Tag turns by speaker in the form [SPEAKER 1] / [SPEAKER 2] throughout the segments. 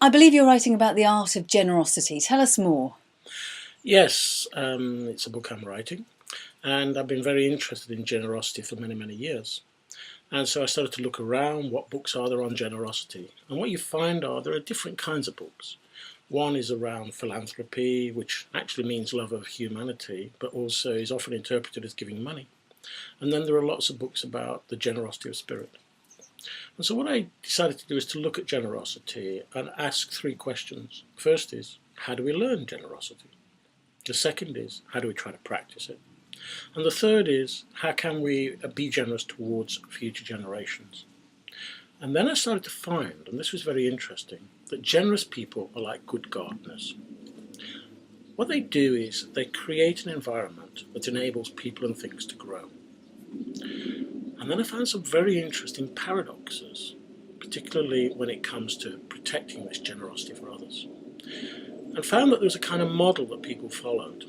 [SPEAKER 1] I believe you're writing about the art of generosity. Tell us more.
[SPEAKER 2] Yes, it's a book I'm writing, and I've been very interested in generosity for many, many years. And so I started to look around, what books are there on generosity? And what you find are there are different kinds of books. One is around philanthropy, which actually means love of humanity, but also is often interpreted as giving money. And then there are lots of books about the generosity of spirit. And so what I decided to do is to look at generosity and ask three questions. First is, how do we learn generosity? The second is, how do we try to practice it? And the third is, how can we be generous towards future generations? And then I started to find, and this was very interesting, that generous people are like good gardeners. What they do is they create an environment that enables people and things to grow. And then I found some very interesting paradoxes, particularly when it comes to protecting this generosity for others. And found that there was a kind of model that people followed.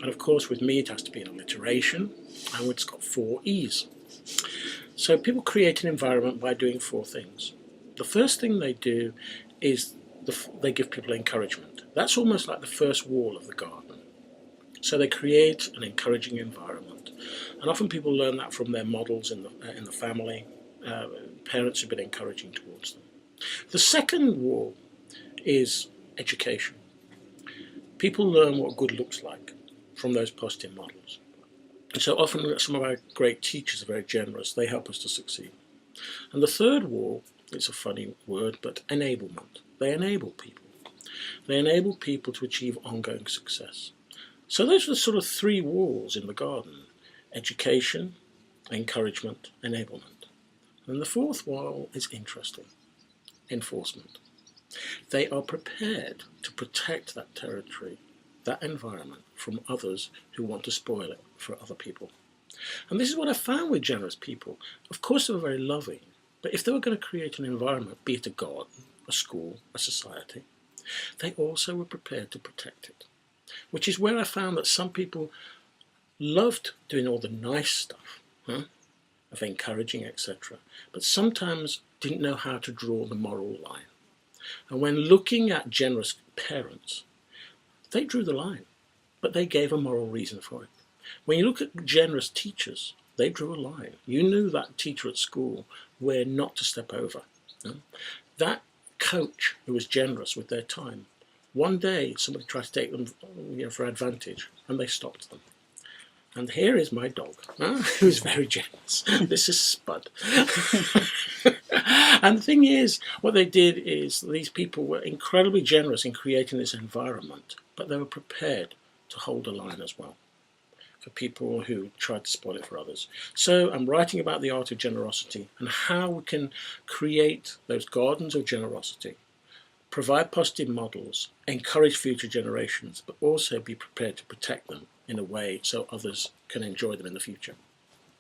[SPEAKER 2] And of course, with me, it has to be an alliteration, and it's got 4 E's. So people create an environment by doing 4 things. The first thing they do is they give people encouragement. That's almost like the first wall of the garden. So they create an encouraging environment. And often people learn that from their models in the family, parents who've been encouraging towards them. The second wall is education. People learn what good looks like from those positive models. And so often some of our great teachers are very generous. They help us to succeed. And the third wall, it's a funny word, but enablement. They enable people. They enable people to achieve ongoing success. So those are the sort of 3 walls in the garden: education, encouragement, enablement. And the fourth wall is interesting: enforcement. They are prepared to protect that territory, that environment, from others who want to spoil it for other people. And this is what I found with generous people. Of course, they were very loving, but if they were going to create an environment, be it a garden, a school, a society, they also were prepared to protect it. Which is where I found that some people loved doing all the nice stuff, of encouraging, etc., but sometimes didn't know how to draw the moral line. And when looking at generous parents, they drew the line, but they gave a moral reason for it. When you look at generous teachers, they drew a line. You knew that teacher at school where not to step over. That coach who was generous with their time, one day somebody tried to take them for advantage, and they stopped them. And here is my dog, who's very generous. This is Spud. And the thing is, what they did is these people were incredibly generous in creating this environment, but they were prepared to hold a line as well for people who tried to spoil it for others. So I'm writing about the art of generosity and how we can create those gardens of generosity, provide positive models, encourage future generations, but also be prepared to protect them in a way so others can enjoy them in the future.